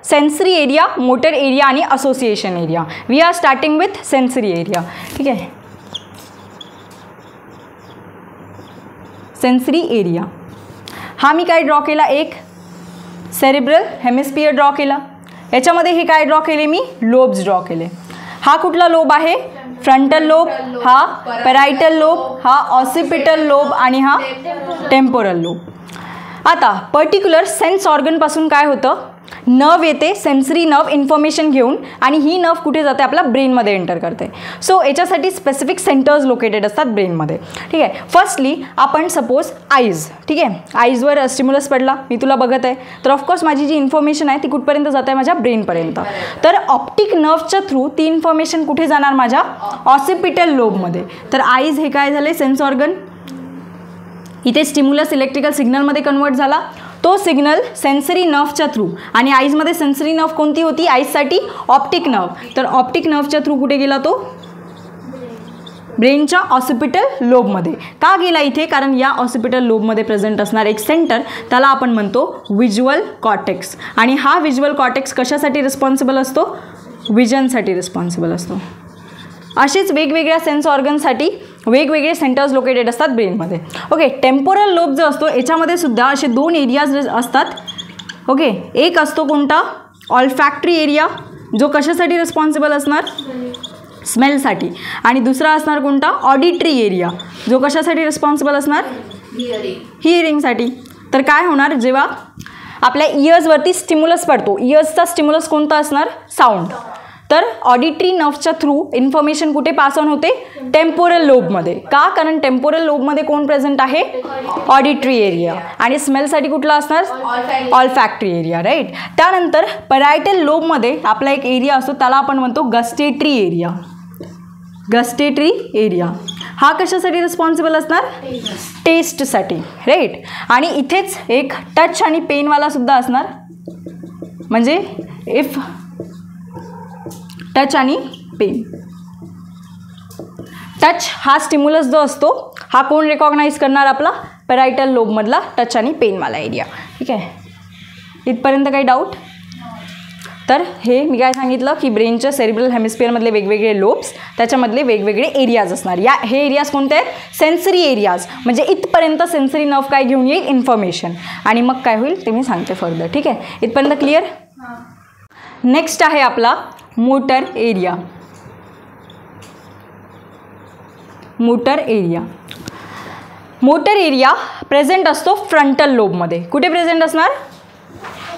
Sensory area, motor area आणि association area. We are starting with sensory area. ठीक आहे. Sensory area हा मी काय ड्रॉ केला, एक सेरिब्रल हेमिस्फियर ड्रॉ केला. याच्यामध्ये हे काय ड्रॉ केले मी, लोब्स ड्रॉ केले. हा कुठला लोब आहे, फ्रंटल लोब, हा पॅराइटल लोब, हा ऑसिपिटल लोब आणि हा टेम्पोरल लोब. आता पर्टिक्युलर सेन्स ऑर्गनपासून काय होतं, नर्व येते, सेन्सरी नर्व इन्फॉर्मेशन घेऊन, आणि ही नर्व कुठे जाते, आपल्या ब्रेनमध्ये एंटर करते. सो याच्यासाठी स्पेसिफिक सेंटर्स लोकेटेड असतात ब्रेनमध्ये. ठीक आहे. फर्स्टली आपण सपोज आईज, ठीक आहे, आईजवर स्टिम्युलस पडला, मी तुला बघत आहे, तर ऑफकोर्स माझी जी इन्फॉर्मेशन आहे ती कुठपर्यंत जात आहे, माझ्या ब्रेनपर्यंत. तर ऑप्टिक नर्वच्या थ्रू ती इन्फॉर्मेशन कुठे जाणार, माझ्या ऑसिपिटल लोबमध्ये. तर आईज हे काय झाले, सेन्स ऑर्गन. इथे स्टिम्युलस इलेक्ट्रिकल सिग्नलमध्ये कन्वर्ट झाला. तो सिग्नल सेन्सरी नर्वच्या थ्रू, आणि आईजमध्ये सेन्सरी नर्व कोणती होती, आईजसाठी ऑप्टिक नर्व. तर ऑप्टिक नर्वच्या थ्रू कुठे गेला, तो ब्रेनच्या ऑसिपिटल लोबमध्ये. का गेला इथे, कारण या ऑसिपिटल लोबमध्ये प्रेझेंट असणार एक सेंटर, त्याला आपण म्हणतो व्हिज्युअल कॉर्टेक्स. आणि हा व्हिज्युअल कॉर्टेक्स कशासाठी रिस्पॉन्सिबल असतो, विजनसाठी रिस्पॉन्सिबल असतो. असेच वेगवेगळ्या सेन्स ऑर्गनसाठी वेगवेगळे सेंटर्स लोकेटेड असतात ब्रेनमध्ये. ओके. टेम्पोरल लोब जो असतो याच्यामध्ये सुद्धा असे दोन एरियाज असतात. ओके. एक असतो कोणता, ऑल्फॅक्टरी एरिया, जो कशासाठी रिस्पॉन्सिबल असणार, स्मेलसाठी. आणि दुसरा असणार कोणता, ऑडिटरी एरिया, जो कशासाठी रिस्पॉन्सिबल असणार, हिअरिंगसाठी. तर काय होणार, जेव्हा आपल्या इयर्सवरती स्टिम्युलस पडतो, इयर्सचा स्टिम्युलस कोणता असणार, साऊंड. तर ऑडिटरी नर्वच्या थ्रू इन्फॉर्मेशन कुठे पास ऑन होते, टेम्पोरल लोबमध्ये. का, कारण टेम्पोरल लोबमध्ये कोण प्रेझेंट आहे, ऑडिटरी एरिया. आणि स्मेलसाठी कुठला असणार, ऑल्फॅक्टरी एरिया. राईट. त्यानंतर पॅराइटल लोबमध्ये आपला एक एरिया असतो, त्याला आपण म्हणतो गस्टेटरी एरिया. गस्टेटरी एरिया हा कशासाठी रिस्पॉन्सिबल असणार, टेस्टसाठी. राईट. आणि इथेच एक टच आणि पेनवाला सुद्धा असणार, म्हणजे इफ टच आणि पेन. टच हा स्टिम्युलस जो असतो हा कोण रेकॉग्नाइज करणार, आपला पॅराइटल लोबमधला टच आणि पेनवाला एरिया. ठीक आहे. इथपर्यंत काही डाऊट. तर हे मी काय सांगितलं की ब्रेनच्या सेरिब्रल हेमिस्फिअरमधले वेगवेगळे लोब्स, त्याच्यामधले वेगवेगळे एरियाज असणार. हे एरियाज कोणते आहेत, सेन्सरी एरियाज. म्हणजे इथपर्यंत सेन्सरी नर्व काय घेऊन येईल, इन्फॉर्मेशन. आणि मग काय होईल ते मी सांगते फर्दर. ठीक आहे. इथपर्यंत क्लिअर. नेक्स्ट आहे आपला motor area. Motor area. Motor area present असतो फ्रंटल लोबमध्ये. कुठे प्रेझेंट असणार,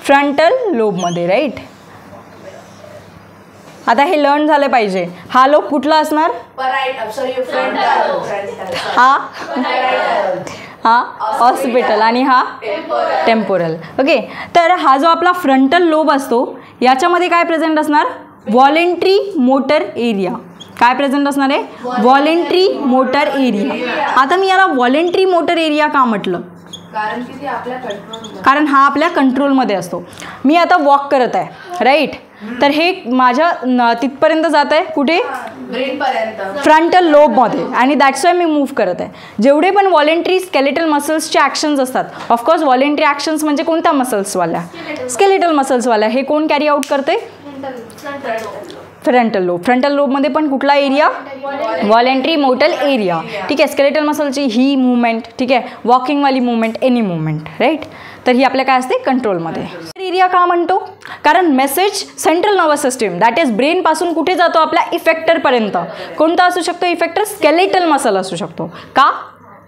फ्रंटल लोबमध्ये. राईट. आता हे लर्न झालं पाहिजे. हा लोब कुठला असणार, हा ऑसिपिटल आणि हा टेम्पोरल. ओके. तर हा जो आपला फ्रंटल लोब असतो याच्यामध्ये काय प्रेझेंट असणार, व्हॉलेंटरी मोटर एरिया. काय प्रेझेंट असणार आहे, व्हॉलेंटरी मोटर एरिया. आता मी याला व्हॉलेंटरी मोटर एरिया का म्हटलं, कारण हा आपल्या कंट्रोलमध्ये असतो. मी आता वॉक करत आहे, राईट. तर हे माझ्या तिथपर्यंत जात आहे, कुठे, फ्रंटल लोबमध्ये. आणि दॅट्स वाय मी मूव्ह करत आहे. जेवढे पण व्हॉलेंटरी स्केलेटल मसल्सचे ॲक्शन्स असतात, ऑफकोर्स व्हॉलेंटरी ॲक्शन्स म्हणजे कोणत्या मसल्सवाल्या, स्केलेटल मसल्सवाल्या, हे कोण कॅरी आउट करते, फ्रंटल लोब. फ्रंटल लोबमध्ये पण कुठला एरिया, व्हॉलेंटरी मोटर एरिया. ठीक आहे. स्केलेटल मसलची ही मूवमेंट, ठीक आहे, वॉकिंगवाली मूवमेंट, एनी मूवमेंट. राईट. तर ही आपल्या काय असते, कंट्रोलमध्ये. एरिया का म्हणतो, कारण message central nervous system that is ब्रेनपासून कुठे जातो, आपल्या इफेक्टरपर्यंत. कोणता असू शकतो इफेक्टर, स्केलेटल मसल असू शकतो. का,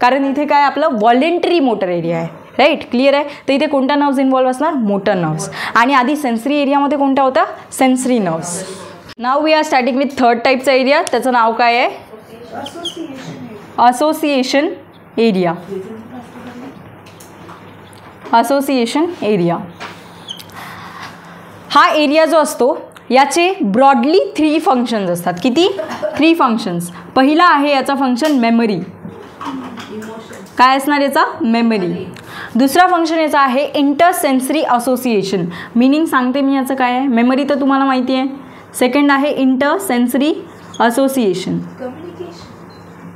कारण इथे काय आपलं व्हॉलेंटरी मोटर एरिया आहे. राईट. क्लिअर आहे. तर इथे कोणत्या नर्व्स इन्व्हॉल्व असणार, मोटर नर्व्स. आणि आधी सेन्सरी एरियामध्ये कोणत्या होत्या, सेन्सरी नर्व्स. नाव we are starting with third टाईपचा एरिया. त्याचं नाव काय आहे, असोसिएशन एरिया. असोसिएशन एरिया हा एरिया जो असतो याचे ब्रॉडली 3 फंक्शन्स असतात. किती, 3 फंक्शन्स. पहिला आहे याचा फंक्शन मेमरी. काय असणार याचा, मेमरी. दुसरा फंक्शन याचा आहे इंटरसेन्सरी असोसिएशन. मिनिंग सांगते मी याचं काय आहे. मेमरी तर तुम्हाला माहिती आहे. सेकंड आहे इंटरसेन्सरी असोसिएशन.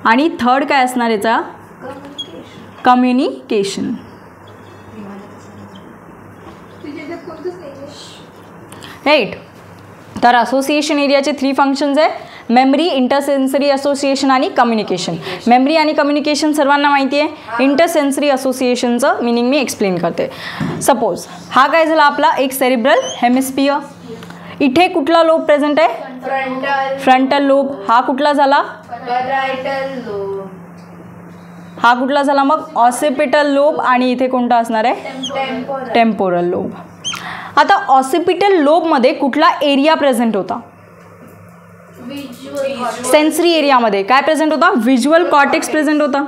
आणि थर्ड काय असणार याचा, कम्युनिकेशन. राईट. तर असोसिएशन एरियाचे 3 फंक्शन्स आहे, मेमरी, इंटरसेन्सरी असोसिएशन आणि कम्युनिकेशन. मेमरी आणि कम्युनिकेशन सर्वांना माहिती आहे. इंटरसेन्सरी असोसिएशनचं मिनिंग मी एक्सप्लेन करते. सपोज हा काय झाला आपला एक सेरिब्रल हेमिस्फियर. इथे कुठला लोब प्रेझेंट आहे? Frontal lobe. हा कुठला झाला? हा कुठला झाला मग? Occipital lobe. आणि इथे कोणता असणार आहे? Temporal lobe. आता ऑसिपिटल लोबमध्ये कुठला एरिया प्रेझेंट होता? सेन्सरी एरियामध्ये काय प्रेझेंट होता? व्हिज्युअल कॉर्टेक्स प्रेझेंट होता.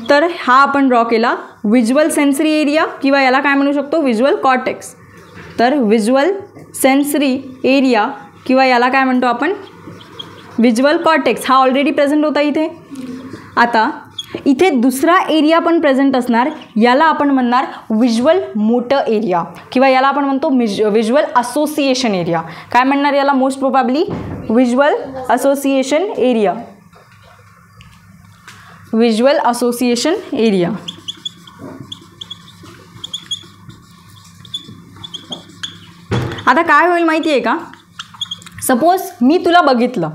तर हा आपण ड्रॉ केला व्हिज्युअल सेन्सरी एरिया, किंवा याला काय म्हणू शकतो? Visual cortex. तर व्हिज्युअल सेन्सरी एरिया किंवा याला काय म्हणतो आपण? Visual cortex. हा ऑलरेडी प्रेझेंट होता इथे. आता इथे दुसरा एरिया पण प्रेझेंट असणार, याला आपण म्हणणार व्हिज्युअल मोटर एरिया, किंवा याला आपण म्हणतो व्हिज्युअल असोसिएशन एरिया. काय म्हणणार याला? Most probably visual association area. Visual association area. आता काय होईल माहिती आहे का? सपोज मी तुला बघितलं,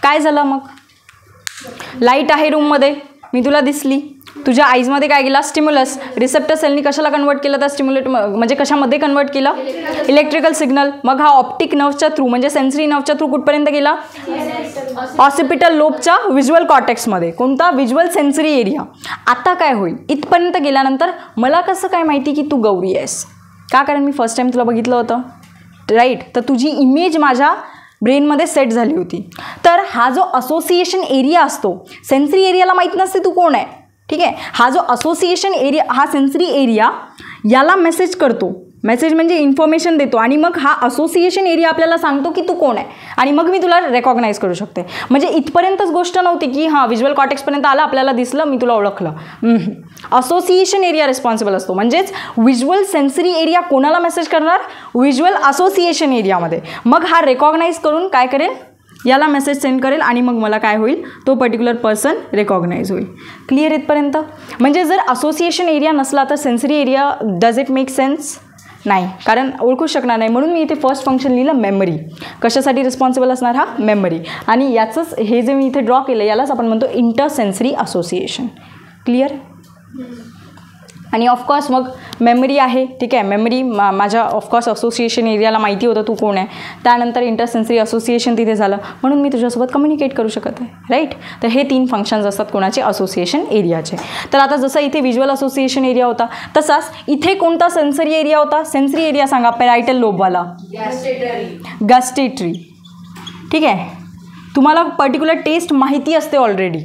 काय झालं मग? लाईट आहे रूममध्ये, मी तुला दिसली, तुझ्या आईजमध्ये काय केला? स्टिम्युलस. रिसेप्टर सेलनी कशाला कन्वर्ट केलं? तर स्टिम्युलेट म्हणजे कशामध्ये कन्वर्ट केलं? Electrical signal. मग हा ऑप्टिक नर्वच्या थ्रू म्हणजे सेन्सरी नर्वच्या थ्रू कुठपर्यंत गेला? ऑसिपिटल लोबच्या व्हिज्युअल कॉर्टेक्समध्ये. कोणता? Visual sensory area. आता काय होईल? इथपर्यंत गेल्यानंतर मला कसं काय माहिती की तू गौरी आहेस? का? कारण मी फर्स्ट टाइम तुला बघितलं होतं, राईट. तर तुझी इमेज माझ्या ब्रेनमध्ये सेट झाली होती. तर हा जो असोसिएशन एरिया असतो, सेन्सरी एरियाला माहीत नसते तू कोण आहे, ठीक आहे. हा जो असोसिएशन एरिया, हा सेन्सरी एरिया याला मेसेज करतो. मेसेज म्हणजे इन्फॉर्मेशन देतो, आणि मग हा असोसिएशन एरिया आपल्याला सांगतो की तू कोण आहे, आणि मग मी तुला रेकॉग्नाइज करू शकते. म्हणजे इथपर्यंतच गोष्ट नव्हती की हां व्हिज्युअल कॉर्टेक्सपर्यंत आला, आपल्याला दिसलं, मी तुला ओळखलं. असोसिएशन एरिया रिस्पॉन्सिबल असतो. म्हणजेच व्हिज्युअल सेन्सरी एरिया कोणाला मेसेज करणार? व्हिज्युअल असोसिएशन एरियामध्ये. मग हा रेकॉग्नाइज करून काय करेल? याला मेसेज सेंड करेल, आणि मग मला काय होईल? तो पर्टिक्युलर पर्सन रेकॉग्नाइज होईल. क्लिअर इथपर्यंत? म्हणजे जर असोसिएशन एरिया नसला तर sensory area does it make sense? नाही, कारण ओळखू शकणार नाही. म्हणून मी इथे फर्स्ट फंक्शन लिहिलं मेमरी. कशासाठी रिस्पॉन्सिबल असणार? हा मेमरी. आणि याचंच हे जे मी इथे ड्रॉ केलं यालाच आपण म्हणतो इंटरसेन्सरी असोसिएशन. क्लिअर? आणि ऑफकोर्स मग मेमरी आहे, ठीक आहे. मेमरी माझ्या ऑफकोर्स असोसिएशन एरियाला माहिती होतं तू कोण आहे. त्यानंतर इंटरसेन्सरी असोसिएशन तिथे झालं, म्हणून मी तुझ्यासोबत कम्युनिकेट करू शकत आहे, राईट. तर हे 3 फंक्शन्स असतात कोणाचे? असोसिएशन एरियाचे. तर आता जसं इथे व्हिज्युअल असोसिएशन एरिया होता, तसाच इथे कोणता सेन्सरी एरिया होता? सेन्सरी एरिया सांगा. पॅरायटल लोबवाला. गस्टेटरी. ठीक आहे. तुम्हाला पर्टिक्युलर टेस्ट माहिती असते ऑलरेडी.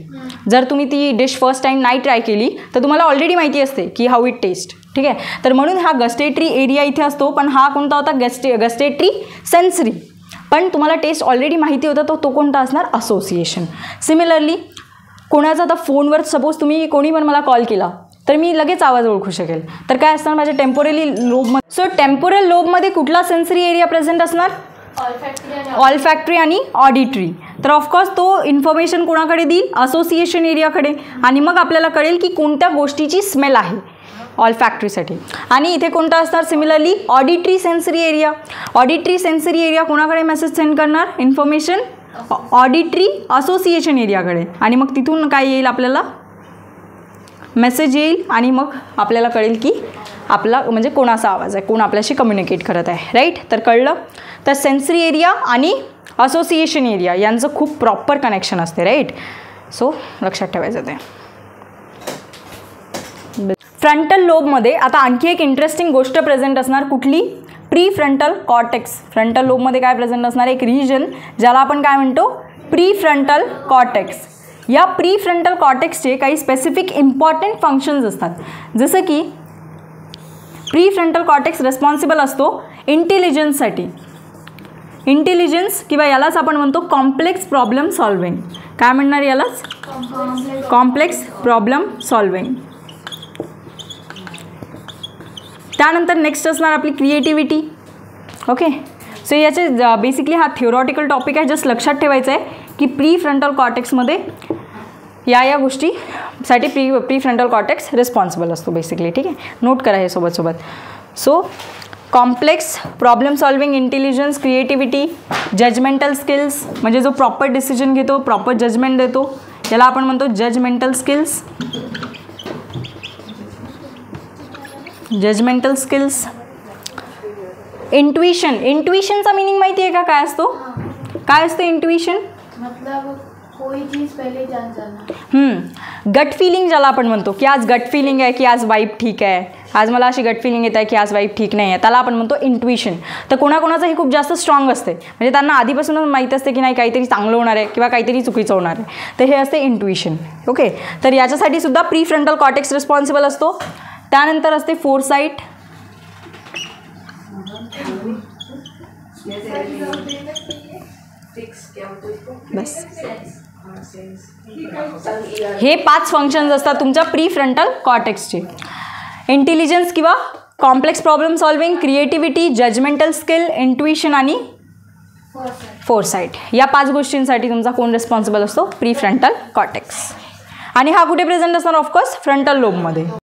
जर तुम्ही ती डिश फर्स्ट टाईम नाही ट्राय केली तर तुम्हाला ऑलरेडी माहिती असते की हाऊ इट टेस्ट, ठीक आहे. तर म्हणून हा गस्टेटरी एरिया इथे असतो. पण हा कोणता होता? Gustatory sensory. पण तुम्हाला टेस्ट ऑलरेडी माहिती होता, तो कोणता असणार? असोसिएशन. सिमिलरली कोणाचा आता फोनवर सपोज तुम्ही कोणी पण मला कॉल केला तर मी लगेच आवाज ओळखू शकेल. तर काय असणार माझ्या टेम्पोरली लोबमध्ये? सो टेम्पोरल लोबमध्ये कुठला सेन्सरी एरिया प्रेझेंट असणार? ऑल्फॅक्टरी आणि ऑडिटरी. तर ऑफकोर्स तो इन्फॉर्मेशन कोणाकडे देईल? असोसिएशन एरियाकडे. आणि मग आपल्याला कळेल की कोणत्या गोष्टीची स्मेल आहे ऑल्फॅक्टरीसाठी. आणि इथे कोणता असणार? Similarly auditory sensory area. Auditory sensory area कोणाकडे मेसेज सेंड करणार? इन्फॉर्मेशन ऑडिटरी असोसिएशन एरियाकडे. आणि मग तिथून काय येईल? आपल्याला मेसेज येईल, आणि मग आपल्याला कळेल की आपला म्हणजे कोणाचा आवाज आहे, कोण आपल्याशी कम्युनिकेट करत आहे, राईट. तर कळलं. तर सेन्सरी एरिया आणि असोसिएशन एरिया यांचं खूप प्रॉपर कनेक्शन असते, राईट. सो लक्षात ठेवायचं ते. फ्रंटल लोबमध्ये आता आणखी एक इंटरेस्टिंग गोष्ट प्रेझेंट असणार. कुठली? Pre frontal cortex. फ्रंटल लोबमध्ये काय प्रेझेंट असणार? एक रिजन ज्याला आपण काय म्हणतो? Pre frontal cortex. या प्री फ्रंटल कॉर्टेक्सचे काही स्पेसिफिक इम्पॉर्टंट फंक्शन्स असतात. जसं की प्री फ्रंटल कॉर्टेक्स रिस्पॉन्सिबल असतो इंटेलिजन्ससाठी. इंटेलिजन्स किंवा यालाच आपण म्हणतो कॉम्प्लेक्स प्रॉब्लेम सॉल्विंग. काय म्हणणार यालाच? Complex problem solving. त्यानंतर नेक्स्ट असणार आपली क्रिएटिव्हिटी. ओके. सो याचे बेसिकली हा थिओरॉटिकल टॉपिक आहे. जस्ट लक्षात ठेवायचं आहे की प्री फ्रंटल कॉर्टेक्समध्ये या गोष्टीसाठी प्री फ्रंटल कॉर्टेक्स रिस्पॉन्सिबल असतो बेसिकली, ठीक आहे. नोट करा हे सोबत. So complex problem solving intelligence, creativity, judgmental skills, म्हणजे जो प्रॉपर डिसिजन घेतो, प्रॉपर जजमेंट देतो, याला आपण म्हणतो judgmental skills. Judgmental skills. Intuition. इंट्युइशनचा मीनिंग माहिती आहे का काय असतो? काय असतं इंट्युइशन? मतलब कोई चीज़ पहले जान जाना. गट फिलिंग ज्याला आपण म्हणतो की आज गट फिलिंग आहे की आज वाईब ठीक आहे, आज मला अशी गट फिलिंग येत आहे की आज वाईब ठीक नाही आहे, त्याला आपण म्हणतो इंट्युइशन. तर कोणाकोणाचं हे खूप जास्त स्ट्रॉंग असते, म्हणजे त्यांना आधीपासूनच माहीत असते की नाही काहीतरी चांगलं होणार आहे किंवा काहीतरी चुकीचं होणार आहे, तर हे असते इंट्युइशन. ओके, तर याच्यासाठी सुद्धा प्री फ्रंटल कॉर्टेक्स रिस्पॉन्सिबल असतो. त्यानंतर असते फोरसाइट. बस हे 5 फंक्शन्स असतात तुमच्या प्री फ्रंटल कॉर्टेक्सचे. इंटेलिजन्स किंवा complex problem solving, creativity, judgmental skill, intuition आणि फोरसाइट. या 5 गोष्टींसाठी तुमचा कोण रिस्पॉन्सिबल असतो? Pre frontal cortex. आणि हा कुठे प्रेझेंट असणार? Of course frontal लोबमध्ये.